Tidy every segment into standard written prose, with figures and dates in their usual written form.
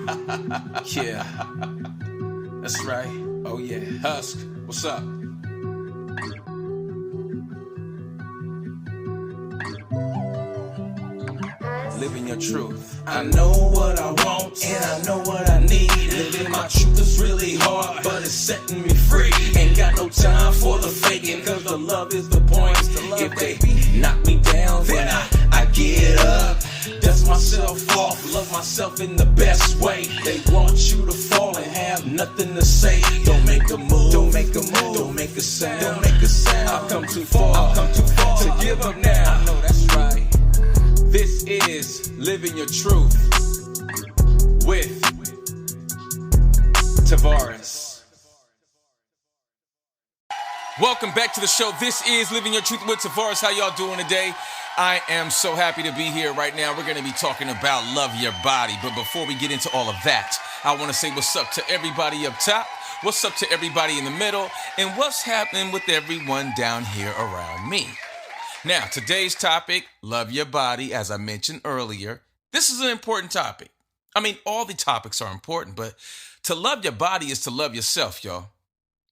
Yeah, that's right. Oh yeah, Husk, what's up? Living your truth. I know what I want and I know what I need. Living my truth is really hard, but it's setting me free. Ain't got no time for the faking, cause the love is the point. If they knock me down, then I get up. Dust myself off, love myself in the best way. They want you to fall and have nothing to say. Don't make a move, don't make a move, don't make a sound, don't make a sound. I've come too far, to give up now. I know that's right. This is Living Your Truth with Tavares. Welcome back to the show. This is Living Your Truth with Tavares. How y'all doing today? I am so happy to be here right now. We're going to be talking about love your body. But before we get into all of that, I want to say what's up to everybody up top, what's up to everybody in the middle, and what's happening with everyone down here around me. Now, today's topic, love your body, as I mentioned earlier. This is an important topic. I mean, all the topics are important, but to love your body is to love yourself, y'all.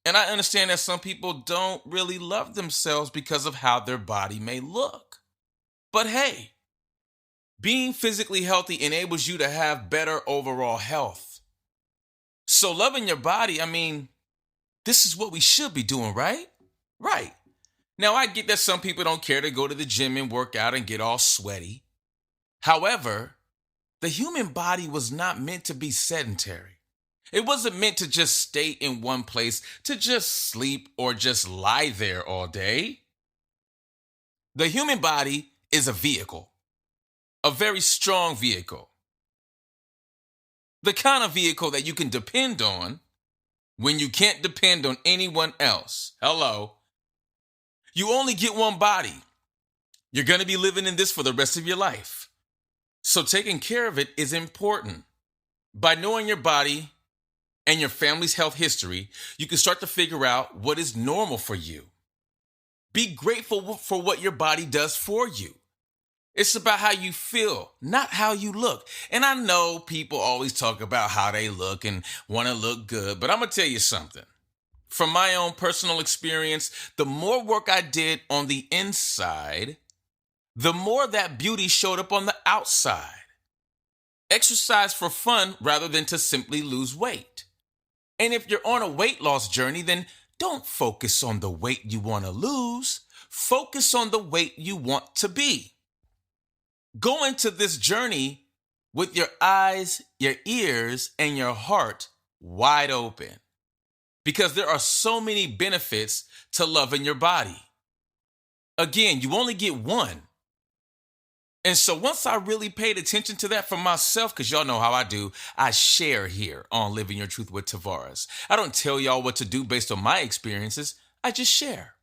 And I understand that some people don't really love themselves because of how their body may look. But hey, being physically healthy enables you to have better overall health. So loving your body, I mean, this is what we should be doing, right? Right. Now, I get that some people don't care to go to the gym and work out and get all sweaty. However, the human body was not meant to be sedentary. It wasn't meant to just stay in one place, to just sleep or just lie there all day. The human body is a vehicle, a very strong vehicle. The kind of vehicle that you can depend on when you can't depend on anyone else. Hello. You only get one body. You're going to be living in this for the rest of your life. So taking care of it is important. By knowing your body and your family's health history, you can start to figure out what is normal for you. Be grateful for what your body does for you. It's about how you feel, not how you look. And I know people always talk about how they look and want to look good, but I'm going to tell you something. From my own personal experience, the more work I did on the inside, the more that beauty showed up on the outside. Exercise for fun rather than to simply lose weight. And if you're on a weight loss journey, then don't focus on the weight you want to lose. Focus on the weight you want to be. Go into this journey with your eyes, your ears, and your heart wide open. Because there are so many benefits to loving your body. Again, you only get one. And so once I really paid attention to that for myself, because y'all know how I do, I share here on Living Your Truth with Tavares. I don't tell y'all what to do based on my experiences. I just share.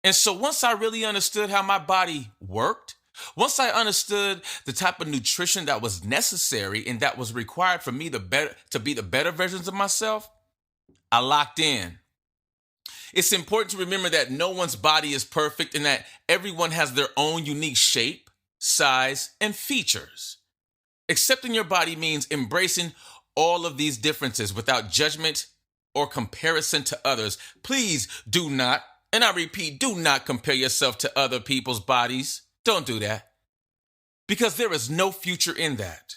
And so once I really understood how my body worked, once I understood the type of nutrition that was necessary and that was required for me to be the better versions of myself, I locked in. It's important to remember that no one's body is perfect and that everyone has their own unique shape, size, and features. Accepting your body means embracing all of these differences without judgment or comparison to others. Please do not, and I repeat, do not compare yourself to other people's bodies. Don't do that. Because there is no future in that.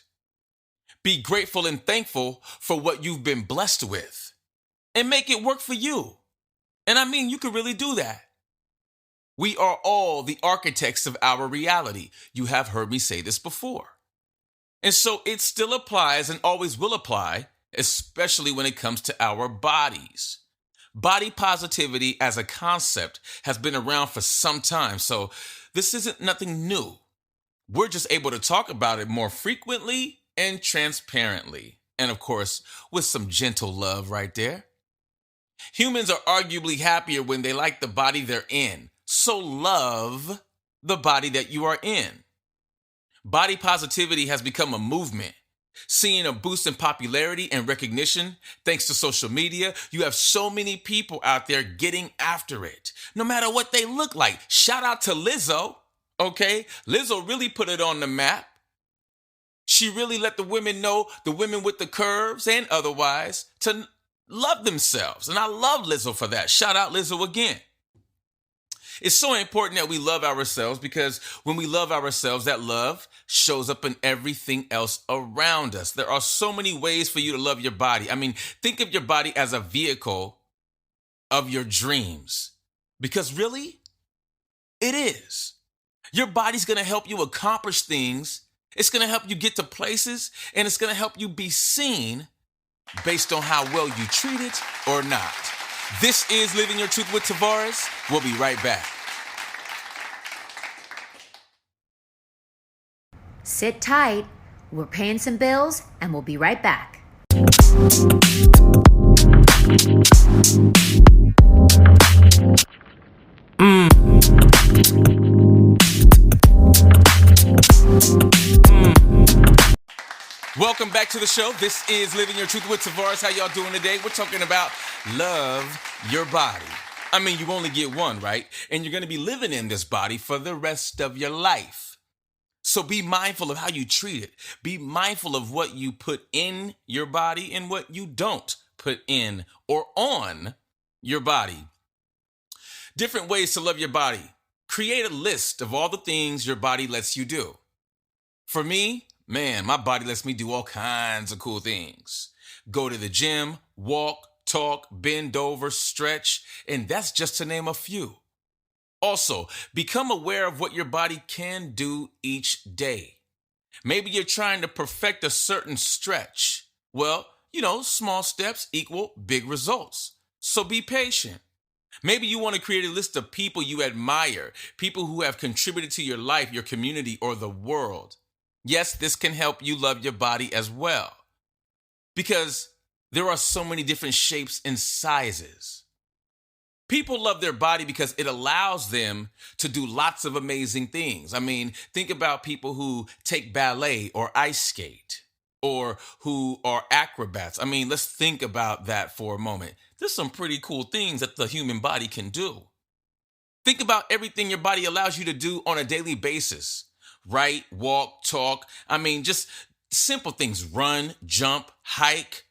Be grateful and thankful for what you've been blessed with. And make it work for you. And I mean, you can really do that. We are all the architects of our reality. You have heard me say this before. And so it still applies and always will apply, especially when it comes to our bodies. Body positivity as a concept has been around for some time, so this isn't nothing new. We're just able to talk about it more frequently and transparently. And of course, with some gentle love right there. Humans are arguably happier when they like the body they're in. So love the body that you are in. Body positivity has become a movement. Seeing a boost in popularity and recognition thanks to social media, you have so many people out there getting after it, no matter what they look like. Shout out to Lizzo, okay? Lizzo really put it on the map. She really let the women know, the women with the curves and otherwise, to love themselves. And I love Lizzo for that. Shout out Lizzo again. It's so important that we love ourselves because when we love ourselves, that love shows up in everything else around us. There are so many ways for you to love your body. I mean, think of your body as a vehicle of your dreams because really, it is. Your body's going to help you accomplish things. It's going to help you get to places and it's going to help you be seen based on how well you treat it or not. This is Living Your Truth with Tavares. We'll be right back. Sit tight. We're paying some bills and we'll be right back. Welcome back to the show. This is Living Your Truth with Tavares. How y'all doing today? We're talking about love your body. I mean, you only get one, right? And you're going to be living in this body for the rest of your life. So be mindful of how you treat it. Be mindful of what you put in your body and what you don't put in or on your body. Different ways to love your body. Create a list of all the things your body lets you do. For me, man, my body lets me do all kinds of cool things. Go to the gym, walk, talk, bend over, stretch, and that's just to name a few. Also, become aware of what your body can do each day. Maybe you're trying to perfect a certain stretch. Well, small steps equal big results. So be patient. Maybe you want to create a list of people you admire, people who have contributed to your life, your community, or the world. Yes, this can help you love your body as well. Because there are so many different shapes and sizes. People love their body because it allows them to do lots of amazing things. I mean, think about people who take ballet or ice skate or who are acrobats. I mean, let's think about that for a moment. There's some pretty cool things that the human body can do. Think about everything your body allows you to do on a daily basis. Write, walk, talk. I mean, just simple things. Run, jump, hike.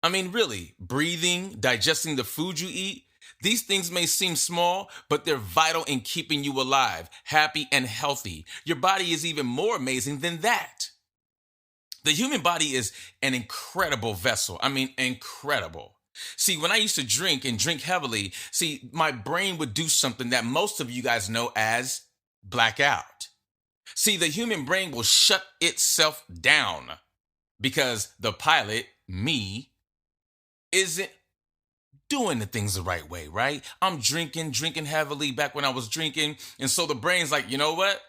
I mean, really, breathing, digesting the food you eat. These things may seem small, but they're vital in keeping you alive, happy, and healthy. Your body is even more amazing than that. The human body is an incredible vessel. I mean, incredible. See, when I used to drink and drink heavily, my brain would do something that most of you guys know as blackout. See, the human brain will shut itself down because the pilot, me, isn't doing the things the right way, right? I'm drinking heavily back when I was drinking. And so the brain's like, you know what?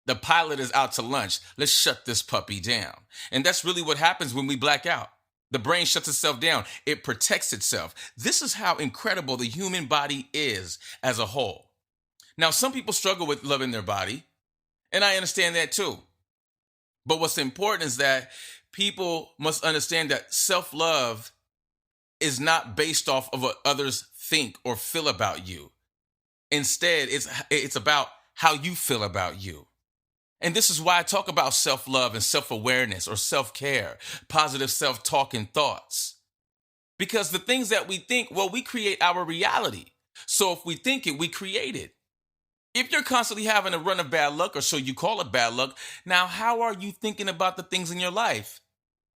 The pilot is out to lunch. Let's shut this puppy down. And that's really what happens when we black out. The brain shuts itself down. It protects itself. This is how incredible the human body is as a whole. Now, some people struggle with loving their body, and I understand that too. But what's important is that people must understand that self-love is not based off of what others think or feel about you. Instead, it's about how you feel about you. And this is why I talk about self-love and self-awareness or self-care, positive self-talk and thoughts. Because the things that we think, we create our reality. So if we think it, we create it. If you're constantly having a run of bad luck, or so you call it bad luck, now how are you thinking about the things in your life?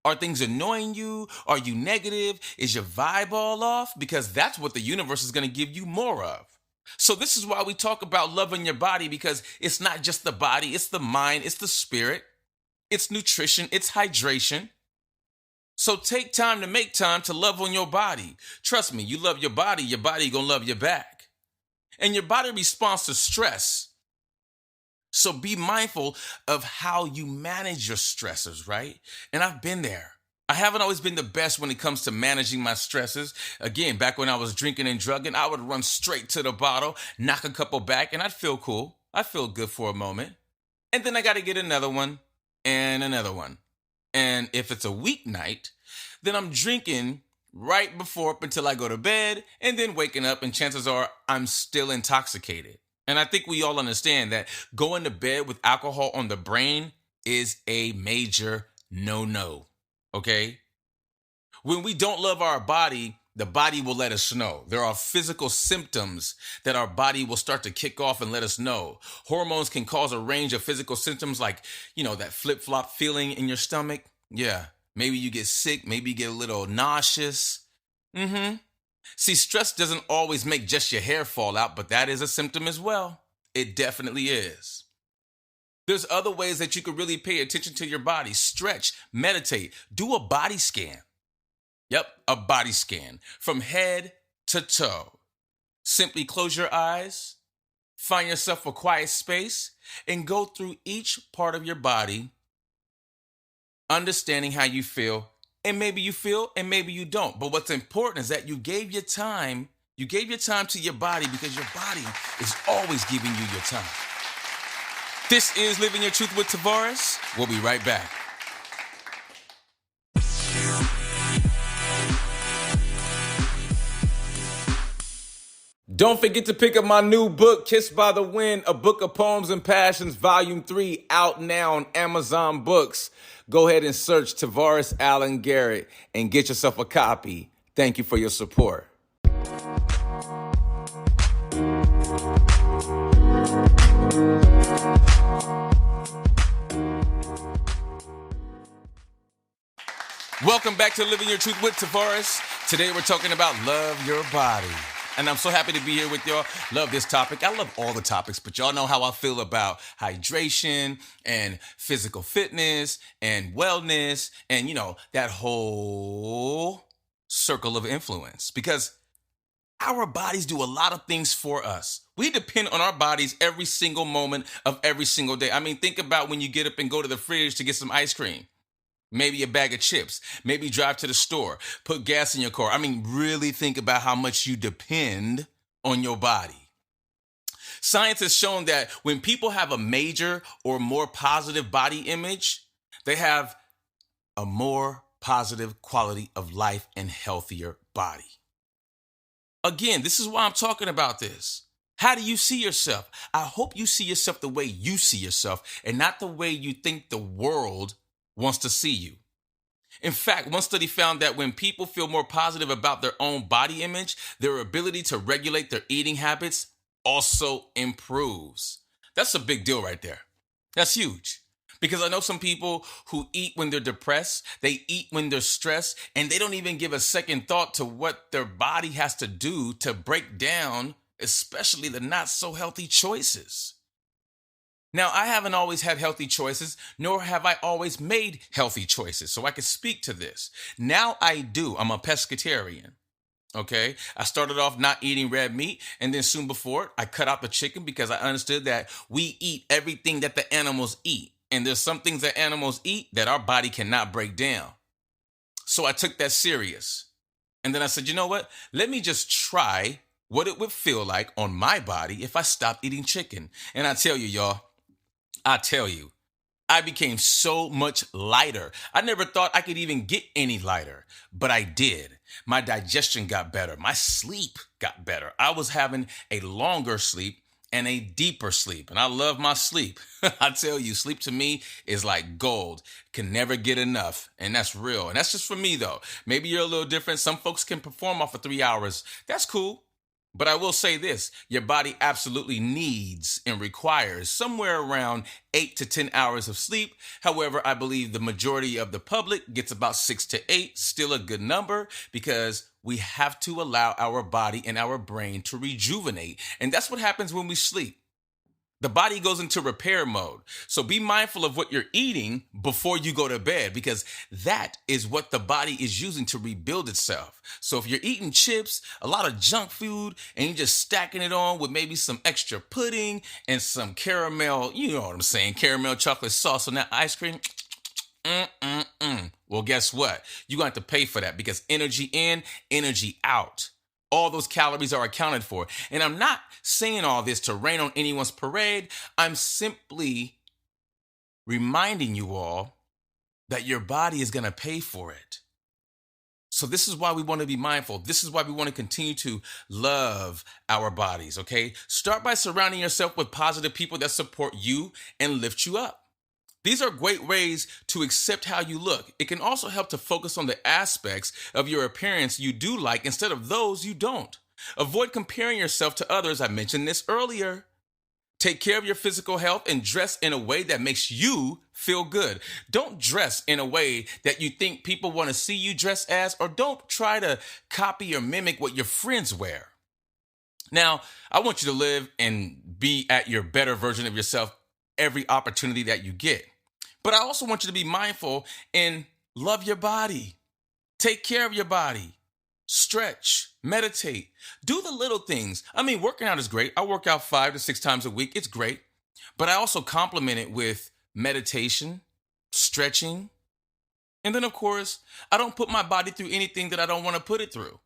Are things annoying you? Are you negative? Is your vibe all off? Because that's what the universe is going to give you more of. So this is why we talk about loving your body, because it's not just the body, it's the mind, it's the spirit, it's nutrition, it's hydration. So take time to make time to love on your body. Trust me, you love your body going to love you back. And your body responds to stress. So be mindful of how you manage your stressors, right? And I've been there. I haven't always been the best when it comes to managing my stresses. Again, back when I was drinking and drugging, I would run straight to the bottle, knock a couple back, and I'd feel cool. I'd feel good for a moment. And then I got to get another one and another one. And if it's a weeknight, then I'm drinking right before up until I go to bed and then waking up, and chances are I'm still intoxicated. And I think we all understand that going to bed with alcohol on the brain is a major no-no, okay? When we don't love our body, the body will let us know. There are physical symptoms that our body will start to kick off and let us know. Hormones can cause a range of physical symptoms like, that flip-flop feeling in your stomach. Yeah, maybe you get sick, maybe you get a little nauseous. See, stress doesn't always make just your hair fall out, but that is a symptom as well. It definitely is. There's other ways that you could really pay attention to your body. Stretch, meditate, do a body scan. Yep, a body scan from head to toe. Simply close your eyes, find yourself a quiet space, and go through each part of your body, understanding how you feel. And maybe you feel and maybe you don't. But what's important is that you gave your time to your body because your body is always giving you your time. This is Living Your Truth with Tavares. We'll be right back. Don't forget to pick up my new book, Kissed by the Wind, A Book of Poems and Passions, Volume 3, out now on Amazon Books. Go ahead and search Tavares Allen Garrett and get yourself a copy. Thank you for your support. Welcome back to Living Your Truth with Tavares. Today we're talking about love your body. And I'm so happy to be here with y'all. Love this topic. I love all the topics, but y'all know how I feel about hydration and physical fitness and wellness and, that whole circle of influence. Because our bodies do a lot of things for us. We depend on our bodies every single moment of every single day. I mean, think about when you get up and go to the fridge to get some ice cream. Maybe a bag of chips, maybe drive to the store, put gas in your car. I mean, really think about how much you depend on your body. Science has shown that when people have a major or more positive body image, they have a more positive quality of life and healthier body. Again, this is why I'm talking about this. How do you see yourself? I hope you see yourself the way you see yourself and not the way you think the world wants to see you. In fact, one study found that when people feel more positive about their own body image, their ability to regulate their eating habits also improves. That's a big deal right there. That's huge. Because I know some people who eat when they're depressed, they eat when they're stressed, and they don't even give a second thought to what their body has to do to break down, especially the not so healthy choices. Now, I haven't always had healthy choices, nor have I always made healthy choices, so I can speak to this. Now I do. I'm a pescatarian, okay? I started off not eating red meat, and then soon before, I cut out the chicken because I understood that we eat everything that the animals eat, and there's some things that animals eat that our body cannot break down. So I took that serious. And then I said, you know what? Let me just try what it would feel like on my body if I stopped eating chicken. And I tell you, y'all, I became so much lighter. I never thought I could even get any lighter, but I did. My digestion got better. My sleep got better. I was having a longer sleep and a deeper sleep, and I love my sleep. I tell you, sleep to me is like gold. Can never get enough, and that's real. And that's just for me, though. Maybe you're a little different. Some folks can perform off of 3 hours. That's cool. But I will say this, your body absolutely needs and requires somewhere around 8 to 10 hours of sleep. However, I believe the majority of the public gets about 6 to 8, still a good number because we have to allow our body and our brain to rejuvenate. And that's what happens when we sleep. The body goes into repair mode. So be mindful of what you're eating before you go to bed because that is what the body is using to rebuild itself. So if you're eating chips, a lot of junk food, and you're just stacking it on with maybe some extra pudding and some caramel, you know what I'm saying, caramel chocolate sauce on that ice cream, well, guess what? You're going to have to pay for that because energy in, energy out. All those calories are accounted for. And I'm not saying all this to rain on anyone's parade. I'm simply reminding you all that your body is going to pay for it. So this is why we want to be mindful. This is why we want to continue to love our bodies, okay? Start by surrounding yourself with positive people that support you and lift you up. These are great ways to accept how you look. It can also help to focus on the aspects of your appearance you do like instead of those you don't. Avoid comparing yourself to others. I mentioned this earlier. Take care of your physical health and dress in a way that makes you feel good. Don't dress in a way that you think people want to see you dress as, or don't try to copy or mimic what your friends wear. Now, I want you to live and be at your better version of yourself every opportunity that you get. But I also want you to be mindful and love your body. Take care of your body. Stretch, meditate, do the little things. I mean, working out is great. I work out 5 to 6 times a week. It's great. But I also complement it with meditation, stretching. And then, of course, I don't put my body through anything that I don't want to put it through.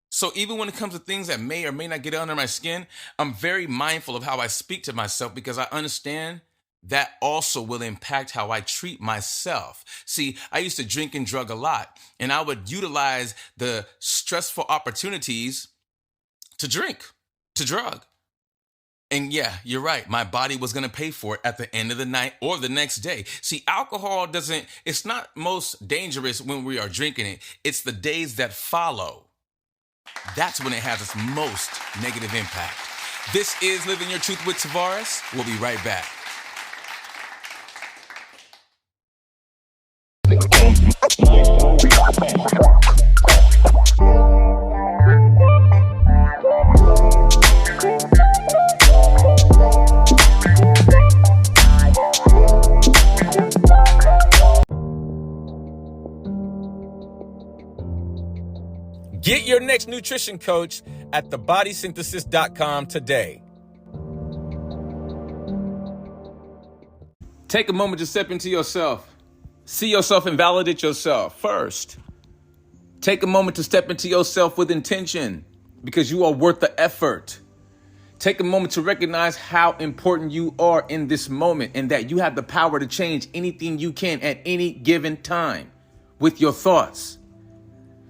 So even when it comes to things that may or may not get under my skin, I'm very mindful of how I speak to myself because I understand that also will impact how I treat myself. See, I used to drink and drug a lot, and I would utilize the stressful opportunities to drink, to drug. And yeah, you're right. My body was going to pay for it at the end of the night or the next day. See, alcohol it's not most dangerous when we are drinking it. It's the days that follow. That's when it has its most negative impact. This is Living Your Truth with Tavares. We'll be right back. Get your next nutrition coach at thebodysynthesis.com today. Take a moment to step into yourself. See yourself and validate yourself first. Take a moment to step into yourself with intention because you are worth the effort. Take a moment to recognize how important you are in this moment and that you have the power to change anything you can at any given time with your thoughts.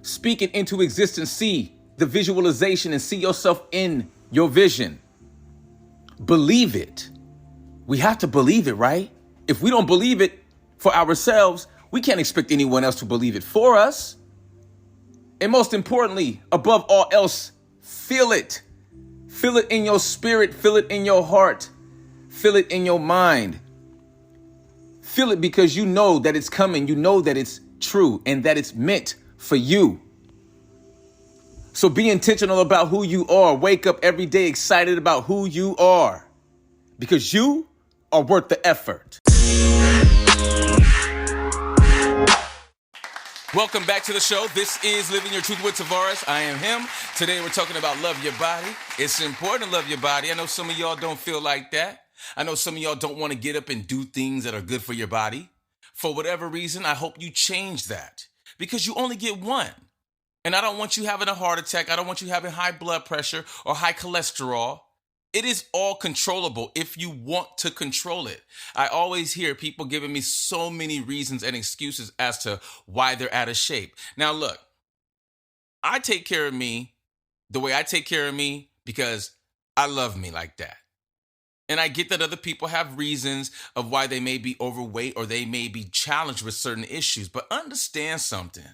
Speak it into existence. See the visualization and see yourself in your vision. Believe it. We have to believe it, right? If we don't believe it for ourselves, we can't expect anyone else to believe it for us. And most importantly, above all else, feel it. Feel it in your spirit. Feel it in your heart. Feel it in your mind. Feel it because you know that it's coming. You know that it's true and that it's meant for you. So be intentional about who you are. Wake up every day excited about who you are because you are worth the effort. Welcome back to the show. This is Living Your Truth with Tavares. I am him. Today we're talking about love your body. It's important to love your body. I know some of y'all don't feel like that. I know some of y'all don't want to get up and do things that are good for your body. For whatever reason, I hope you change that because you only get one. And I don't want you having a heart attack. I don't want you having high blood pressure or high cholesterol. It is all controllable if you want to control it. I always hear people giving me so many reasons and excuses as to why they're out of shape. Now, look, I take care of me the way I take care of me because I love me like that. And I get that other people have reasons of why they may be overweight or they may be challenged with certain issues. But understand something.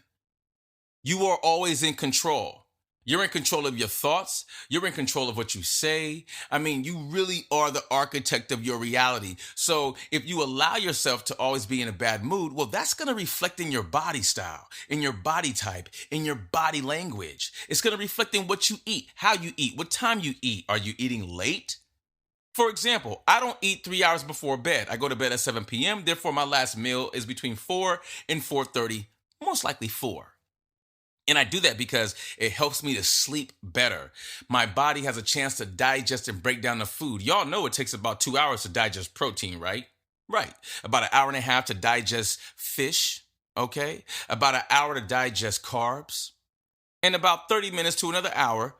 You are always in control. You're in control of your thoughts. You're in control of what you say. I mean, you really are the architect of your reality. So if you allow yourself to always be in a bad mood, well, that's going to reflect in your body style, in your body type, in your body language. It's going to reflect in what you eat, how you eat, what time you eat. Are you eating late? For example, I don't eat 3 hours before bed. I go to bed at 7 p.m. Therefore, my last meal is between 4 and 4:30, most likely 4. And I do that because it helps me to sleep better. My body has a chance to digest and break down the food. Y'all know it takes about 2 hours to digest protein, right? Right. About an hour and a half to digest fish, okay? About an hour to digest carbs. And about 30 minutes to another hour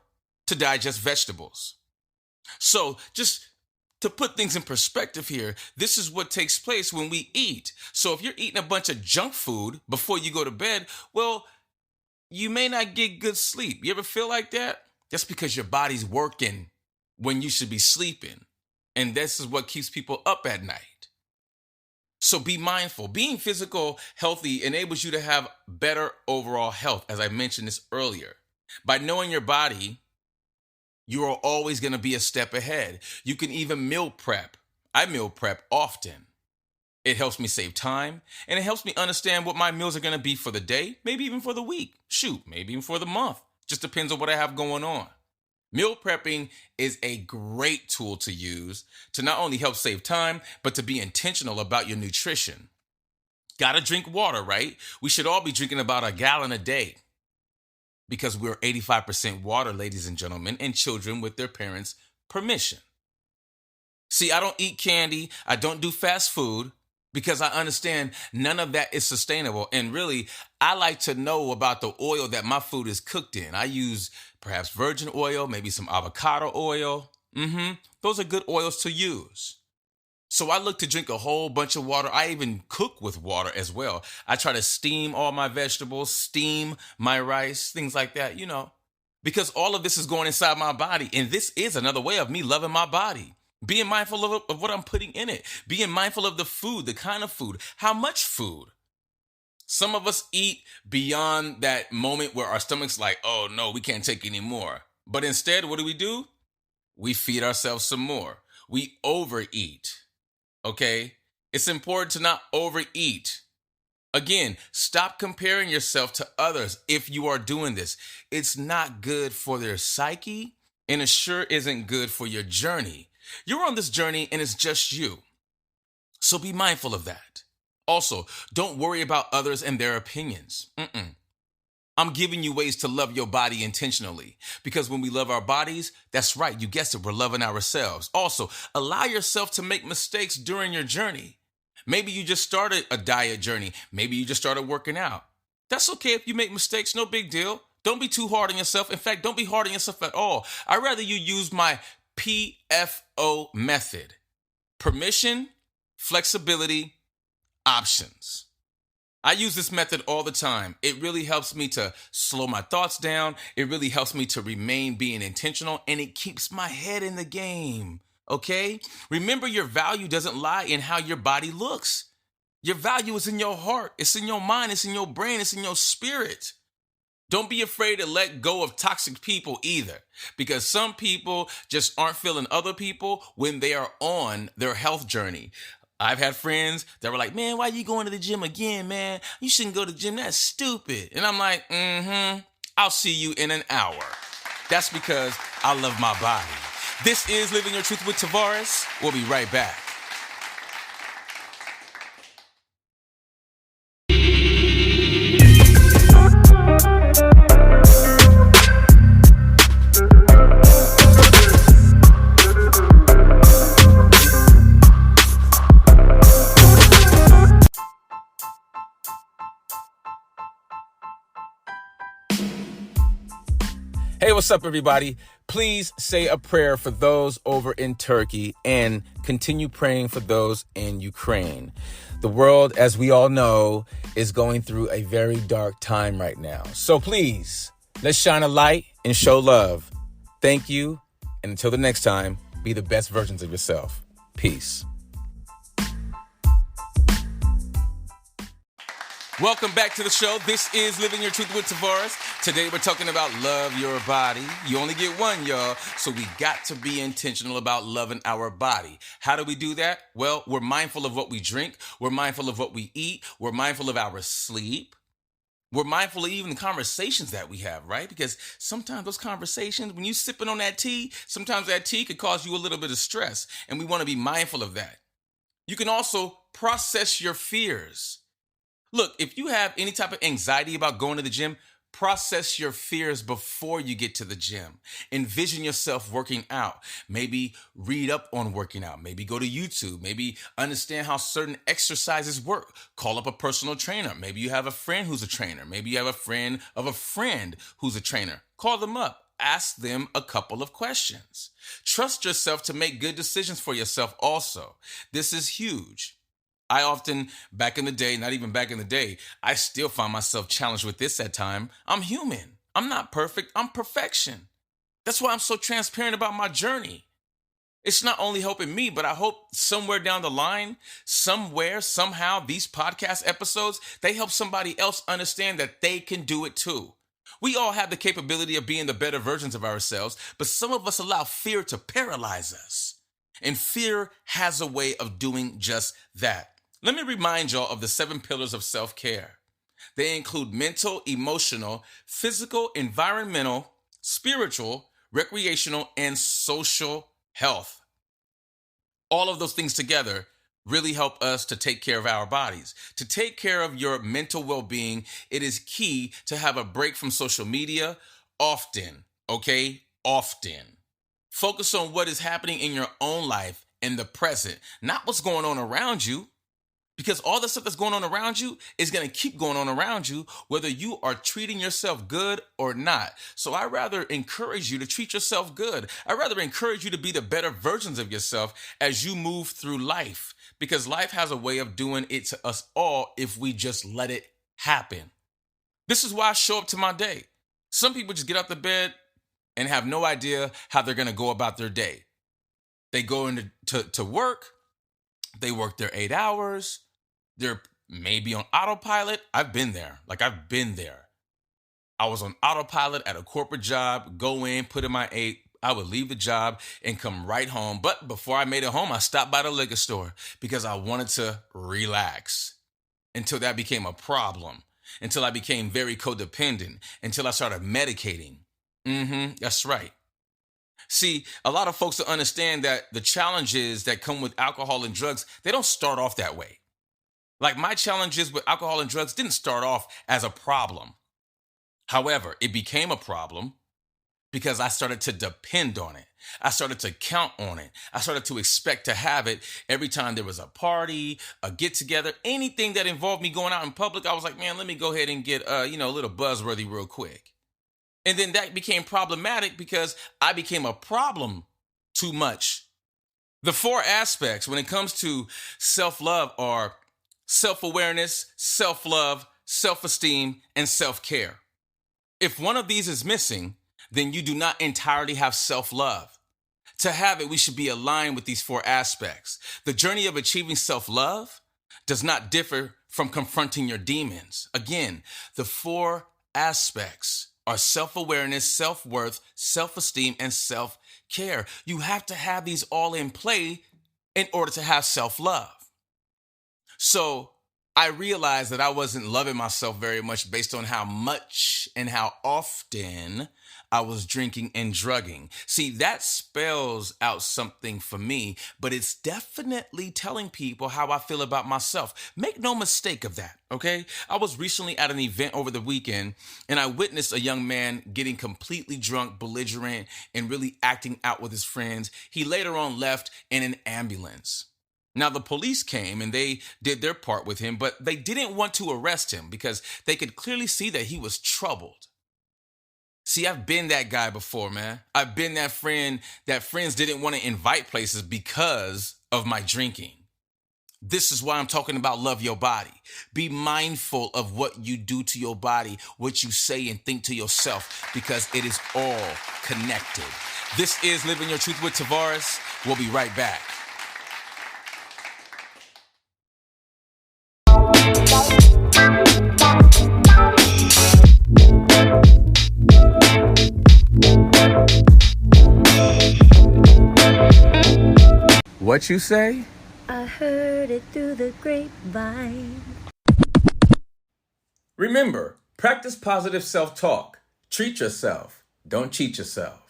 to digest vegetables. So just to put things in perspective here, this is what takes place when we eat. So if you're eating a bunch of junk food before you go to bed, well, you may not get good sleep. You ever feel like that? That's because your body's working when you should be sleeping. And this is what keeps people up at night. So be mindful. Being physical healthy enables you to have better overall health, as I mentioned this earlier. By knowing your body, you are always going to be a step ahead. You can even meal prep. I meal prep often. It helps me save time, and it helps me understand what my meals are going to be for the day, maybe even for the week. Shoot, maybe even for the month. Just depends on what I have going on. Meal prepping is a great tool to use to not only help save time, but to be intentional about your nutrition. Gotta drink water, right? We should all be drinking about a gallon a day because we're 85% water, ladies and gentlemen, and children with their parents' permission. See, I don't eat candy. I don't do fast food because I understand none of that is sustainable. And really, I like to know about the oil that my food is cooked in. I use perhaps virgin oil, maybe some avocado oil. Those are good oils to use. So I look to drink a whole bunch of water. I even cook with water as well. I try to steam all my vegetables, steam my rice, things like that, because all of this is going inside my body. And this is another way of me loving my body. Being mindful of what I'm putting in it. Being mindful of the food, the kind of food, how much food. Some of us eat beyond that moment where our stomach's like, oh no, we can't take any more. But instead, what do? We feed ourselves some more. We overeat. Okay? It's important to not overeat. Again, stop comparing yourself to others if you are doing this. It's not good for their psyche, and it sure isn't good for your journey. You're on this journey and it's just you. So be mindful of that. Also, don't worry about others and their opinions. I'm giving you ways to love your body intentionally, because when we love our bodies, that's right, you guessed it, we're loving ourselves. Also, allow yourself to make mistakes during your journey. Maybe you just started a diet journey. Maybe you just started working out. That's okay if you make mistakes, no big deal. Don't be too hard on yourself. In fact, don't be hard on yourself at all. I'd rather you use my PFO method. Permission, flexibility, options. I use this method all the time. It really helps me to slow my thoughts down. It really helps me to remain being intentional, and it keeps my head in the game. Okay? Remember, your value doesn't lie in how your body looks. Your value is in your heart. It's in your mind. It's in your brain. It's in your spirit. Don't be afraid to let go of toxic people either, because some people just aren't feeling other people when they are on their health journey. I've had friends that were like, man, why are you going to the gym again, man? You shouldn't go to the gym. That's stupid. And I'm like, I'll see you in an hour. That's because I love my body. This is Living Your Truth with Tavares. We'll be right back. Hey, what's up, everybody? Please say a prayer for those over in Turkey and continue praying for those in Ukraine. The world, as we all know, is going through a very dark time right now. So please, let's shine a light and show love. Thank you. And until the next time, be the best versions of yourself. Peace. Welcome back to the show. This is Living Your Truth with Tavares. Today we're talking about love your body. You only get one, y'all. So we got to be intentional about loving our body. How do we do that? Well, we're mindful of what we drink. We're mindful of what we eat. We're mindful of our sleep. We're mindful of even the conversations that we have, right? Because sometimes those conversations, when you're sipping on that tea, sometimes that tea could cause you a little bit of stress. And we want to be mindful of that. You can also process your fears. Look, if you have any type of anxiety about going to the gym, process your fears before you get to the gym. Envision yourself working out. Maybe read up on working out. Maybe go to YouTube. Maybe understand how certain exercises work. Call up a personal trainer. Maybe you have a friend who's a trainer. Maybe you have a friend of a friend who's a trainer. Call them up. Ask them a couple of questions. Trust yourself to make good decisions for yourself also. This is huge. I often, back in the day, not even back in the day, I still find myself challenged with this at times. I'm human. I'm not perfect. I'm perfection. That's why I'm so transparent about my journey. It's not only helping me, but I hope somewhere down the line, somewhere, somehow, these podcast episodes, they help somebody else understand that they can do it too. We all have the capability of being the better versions of ourselves, but some of us allow fear to paralyze us. And fear has a way of doing just that. Let me remind y'all of the 7 pillars of self-care. They include mental, emotional, physical, environmental, spiritual, recreational, and social health. All of those things together really help us to take care of our bodies. To take care of your mental well-being, it is key to have a break from social media often, okay? Often. Focus on what is happening in your own life in the present, not what's going on around you. Because all the stuff that's going on around you is going to keep going on around you, whether you are treating yourself good or not. So I rather encourage you to treat yourself good. I rather encourage you to be the better versions of yourself as you move through life. Because life has a way of doing it to us all if we just let it happen. This is why I show up to my day. Some people just get out the bed and have no idea how they're going to go about their day. They go into work. They work their 8 hours. They're maybe on autopilot. I've been there. I was on autopilot at a corporate job, go in, put in my 8. I would leave the job and come right home. But before I made it home, I stopped by the liquor store because I wanted to relax until that became a problem, until I became very codependent, until I started medicating. That's right. See, a lot of folks don't understand that the challenges that come with alcohol and drugs, they don't start off that way. Like my challenges with alcohol and drugs didn't start off as a problem. However, it became a problem because I started to depend on it. I started to count on it. I started to expect to have it every time there was a party, a get together, anything that involved me going out in public. I was like, man, let me go ahead and get, a little buzzworthy real quick. And then that became problematic because I became a problem too much. The 4 aspects when it comes to self-love are self-awareness, self-love, self-esteem, and self-care. If one of these is missing, then you do not entirely have self-love. To have it, we should be aligned with these 4 aspects. The journey of achieving self-love does not differ from confronting your demons. Again, the 4 aspects are self-awareness, self-worth, self-esteem, and self-care. You have to have these all in play in order to have self-love. So I realized that I wasn't loving myself very much based on how much and how often I was drinking and drugging. See, that spells out something for me, but it's definitely telling people how I feel about myself. Make no mistake of that, okay? I was recently at an event over the weekend, and I witnessed a young man getting completely drunk, belligerent, and really acting out with his friends. He later on left in an ambulance. Now, the police came and they did their part with him, but they didn't want to arrest him because they could clearly see that he was troubled. See, I've been that guy before, man. I've been that friend that friends didn't want to invite places because of my drinking. This is why I'm talking about love your body. Be mindful of what you do to your body, what you say and think to yourself, because it is all connected. This is Living Your Truth with Tavares. We'll be right back. What you say? I heard it through the grapevine. Remember, practice positive self-talk. Treat yourself. Don't cheat yourself.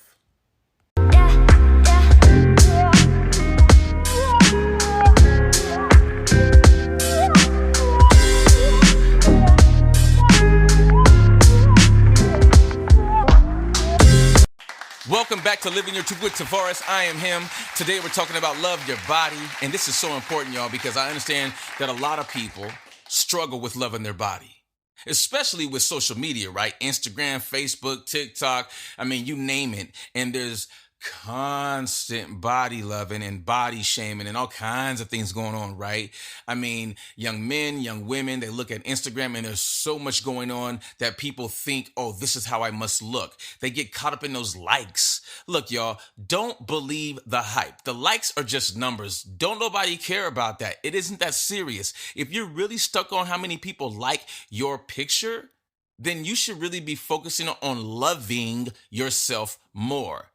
Welcome back to Living Your Truth with Tavares. I am him. Today we're talking about love your body. And this is so important, y'all, because I understand that a lot of people struggle with loving their body, especially with social media, right? Instagram, Facebook, TikTok. I mean, you name it. And there's constant body loving and body shaming and all kinds of things going on, right? I mean, young men, young women, they look at Instagram and there's so much going on that people think, oh, this is how I must look. They get caught up in those likes. Look, y'all, don't believe the hype. The likes are just numbers. Don't nobody care about that. It isn't that serious. If you're really stuck on how many people like your picture, then you should really be focusing on loving yourself more.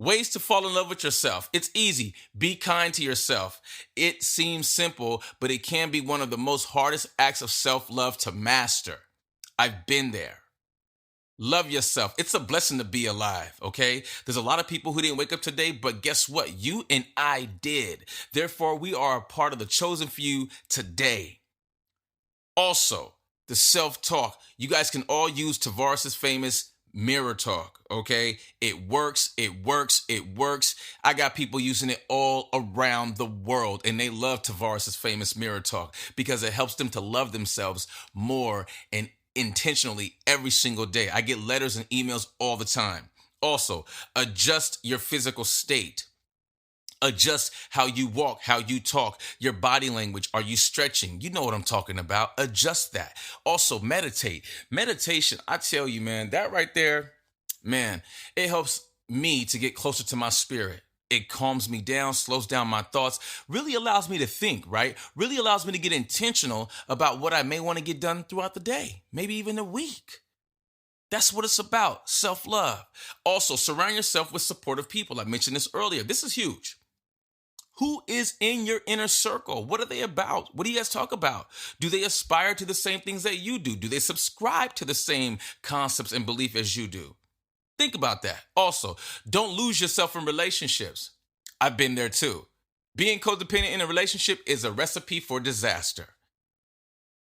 Ways to fall in love with yourself. It's easy. Be kind to yourself. It seems simple, but it can be one of the most hardest acts of self-love to master. I've been there. Love yourself. It's a blessing to be alive, okay? There's a lot of people who didn't wake up today, but guess what? You and I did. Therefore, we are a part of the chosen few today. Also, the self-talk. You guys can all use Tavares' famous mirror talk, okay? It works, it works, it works. I got people using it all around the world, and they love Tavares' famous mirror talk because it helps them to love themselves more and intentionally every single day. I get letters and emails all the time. Also, adjust your physical state. Adjust how you walk, how you talk, your body language. Are you stretching? You know what I'm talking about. Adjust that. Also, meditate. Meditation, I tell you, man, that right there, man, it helps me to get closer to my spirit. It calms me down, slows down my thoughts, really allows me to think, right? Really allows me to get intentional about what I may want to get done throughout the day, maybe even a week. That's what it's about, self-love. Also, surround yourself with supportive people. I mentioned this earlier. This is huge. Who is in your inner circle? What are they about? What do you guys talk about? Do they aspire to the same things that you do? Do they subscribe to the same concepts and belief as you do? Think about that. Also, don't lose yourself in relationships. I've been there too. Being codependent in a relationship is a recipe for disaster.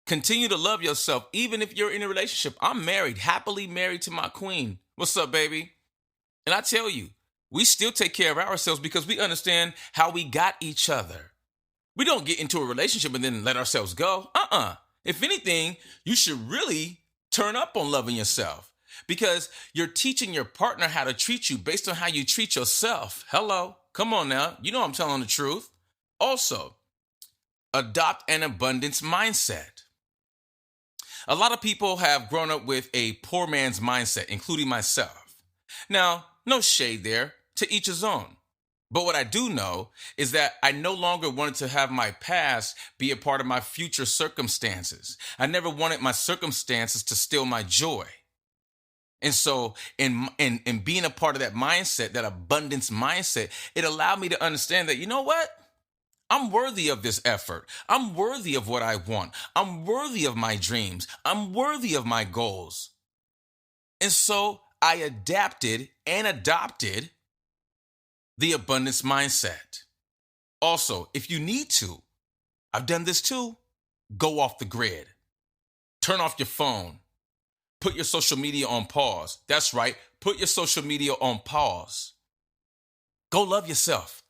Continue to love yourself even if you're in a relationship. I'm married, happily married to my queen. What's up, baby? And I tell you, we still take care of ourselves because we understand how we got each other. We don't get into a relationship and then let ourselves go. If anything, you should really turn up on loving yourself because you're teaching your partner how to treat you based on how you treat yourself. Hello, come on now. You know I'm telling the truth. Also, adopt an abundance mindset. A lot of people have grown up with a poor man's mindset, including myself. Now, no shade there. To each his own. But what I do know is that I no longer wanted to have my past be a part of my future circumstances. I never wanted my circumstances to steal my joy. And so in being a part of that mindset, that abundance mindset, it allowed me to understand that, you know what? I'm worthy of this effort. I'm worthy of what I want. I'm worthy of my dreams. I'm worthy of my goals. And so I adapted and adopted the abundance mindset. Also, if you need to, I've done this too, go off the grid. Turn off your phone. Put your social media on pause. That's right, put your social media on pause. Go love yourself.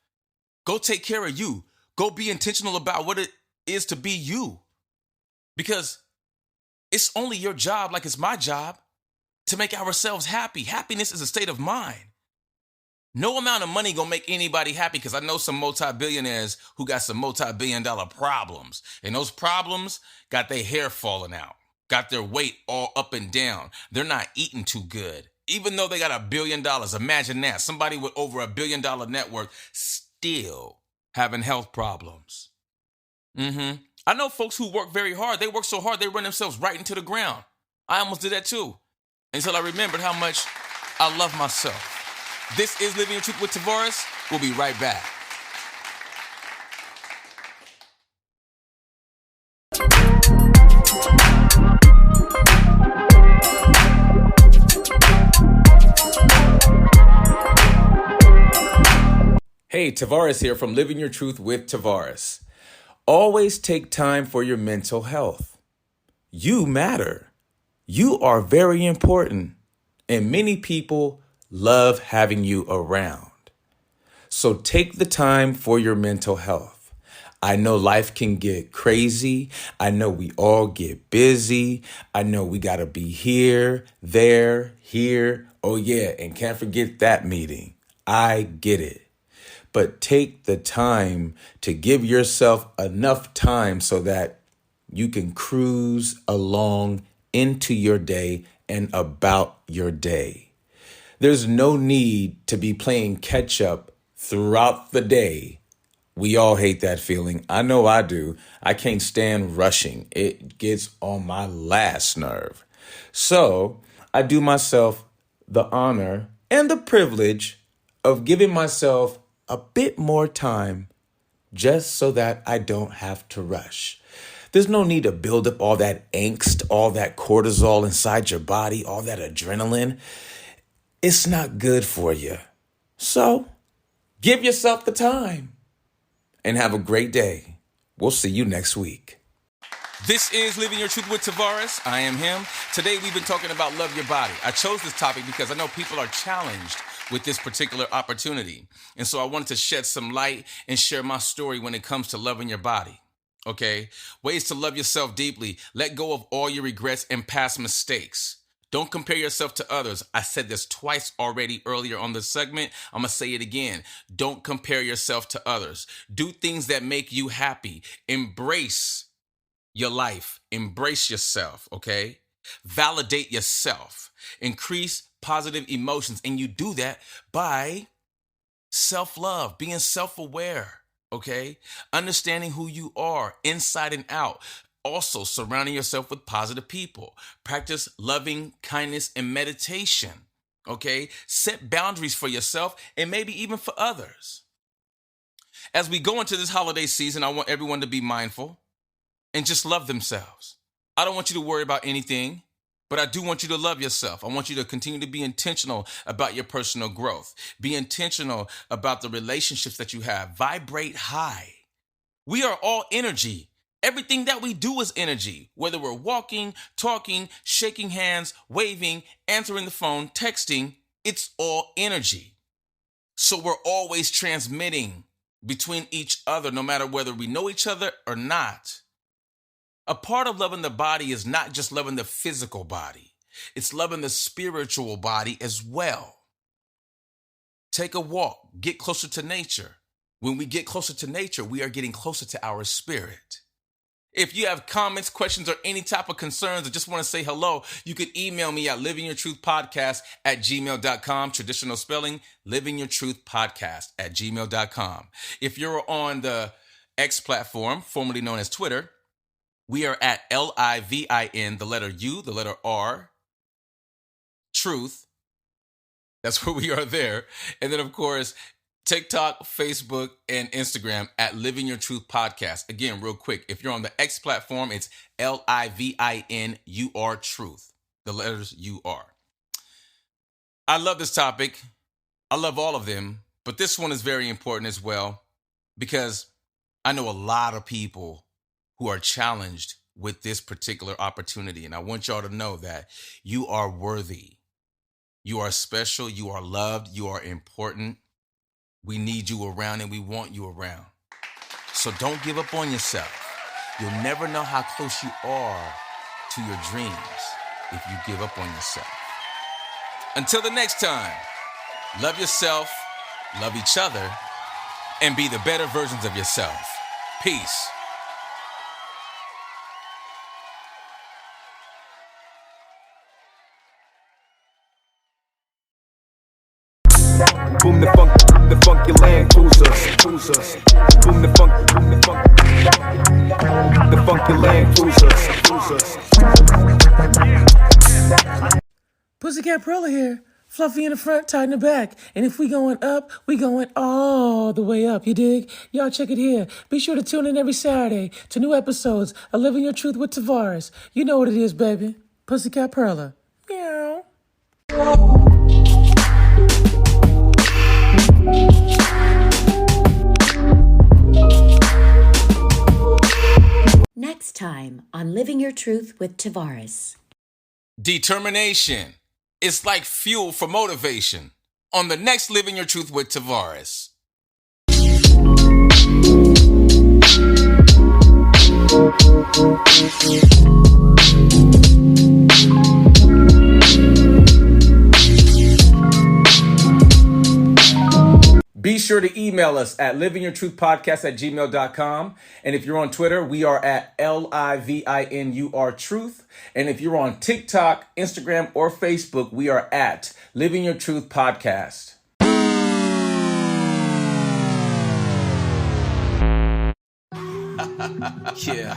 Go take care of you. Go be intentional about what it is to be you. Because it's only your job, like it's my job, to make ourselves happy. Happiness is a state of mind. No amount of money gonna make anybody happy because I know some multi-billionaires who got some multi-billion-dollar problems. And those problems got their hair falling out, got their weight all up and down. They're not eating too good. Even though they got $1 billion, imagine that. Somebody with over $1 billion net worth still having health problems. I know folks who work very hard. They work so hard, they run themselves right into the ground. I almost did that too, until I remembered how much I love myself. This is Living Your Truth with Tavares. We'll be right back. Hey, Tavares here from Living Your Truth with Tavares. Always take time for your mental health. You matter. You are very important, and many people love having you around. So take the time for your mental health. I know life can get crazy. I know we all get busy. I know we got to be here, there, here. Oh yeah, and can't forget that meeting. I get it. But take the time to give yourself enough time so that you can cruise along into your day and about your day. There's no need to be playing catch up throughout the day. We all hate that feeling. I know I do. I can't stand rushing. It gets on my last nerve. So I do myself the honor and the privilege of giving myself a bit more time just so that I don't have to rush. There's no need to build up all that angst, all that cortisol inside your body, all that adrenaline. It's not good for you. So give yourself the time and have a great day. We'll see you next week. This is Living Your Truth with Tavares. I am him. Today we've been talking about love your body. I chose this topic because I know people are challenged with this particular opportunity. And so I wanted to shed some light and share my story when it comes to loving your body. Okay? Ways to love yourself deeply. Let go of all your regrets and past mistakes. Don't compare yourself to others. I said this twice already earlier on this segment. I'm going to say it again. Don't compare yourself to others. Do things that make you happy. Embrace your life. Embrace yourself, okay? Validate yourself. Increase positive emotions. And you do that by self-love, being self-aware, okay? Understanding who you are inside and out. Also, surrounding yourself with positive people. Practice loving kindness and meditation, okay? Set boundaries for yourself and maybe even for others. As we go into this holiday season, I want everyone to be mindful and just love themselves. I don't want you to worry about anything, but I do want you to love yourself. I want you to continue to be intentional about your personal growth. Be intentional about the relationships that you have. Vibrate high. We are all energy. Everything that we do is energy, whether we're walking, talking, shaking hands, waving, answering the phone, texting, it's all energy. So we're always transmitting between each other, no matter whether we know each other or not. A part of loving the body is not just loving the physical body. It's loving the spiritual body as well. Take a walk, get closer to nature. When we get closer to nature, we are getting closer to our spirit. If you have comments, questions, or any type of concerns or just want to say hello, you could email me at livingyourtruthpodcast@gmail.com. Traditional spelling, livingyourtruthpodcast@gmail.com. If you're on the X platform, formerly known as Twitter, we are at LIVIN, the letter U, the letter R, truth. That's where we are there. And then, of course, TikTok, Facebook, and Instagram at Living Your Truth Podcast. Again, real quick, if you're on the X platform, it's LIVINUR truth, the letters UR. I love this topic. I love all of them, but this one is very important as well because I know a lot of people who are challenged with this particular opportunity, and I want y'all to know that you are worthy. You are special. You are loved. You are important. We need you around and we want you around. So don't give up on yourself. You'll never know how close you are to your dreams if you give up on yourself. Until the next time, love yourself, love each other, and be the better versions of yourself. Peace. Boom the funky land cruisers. Boom the funky land cruisers. Pussycat Perla here. Fluffy in the front, tight in the back. And if we going up, we going all the way up, you dig? Y'all check it here. Be sure to tune in every Saturday to new episodes of Living Your Truth with Tavares. You know what it is, baby. Pussycat Perla. Meow. Next time on Living Your Truth with Tavares. Determination. It's like fuel for motivation. On the next Living Your Truth with Tavares. sure to email us at livingyourtruthpodcast@gmail.com. And if you're on Twitter, we are at LIVINUR Truth. And if you're on TikTok, Instagram, or Facebook, we are at Living Your Truth Podcast. Yeah,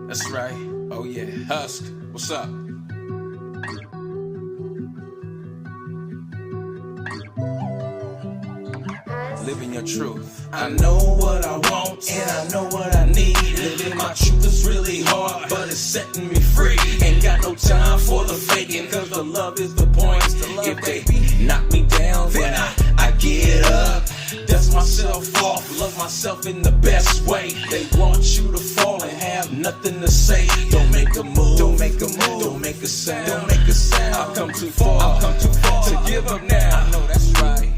that's right. Oh yeah, Husk, what's up? Living your truth. I know what I want and I know what I need. Living my truth is really hard, but it's setting me free. Ain't got no time for the faking, cause the love is the point. If they knock me down, then I get up. Dust myself off, love myself in the best way. They want you to fall and have nothing to say. Don't make a move, don't make a move, don't make a sound, don't make a sound. I've come too far to give up now. I know that's right.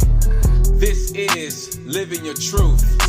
This is Living Your Truth.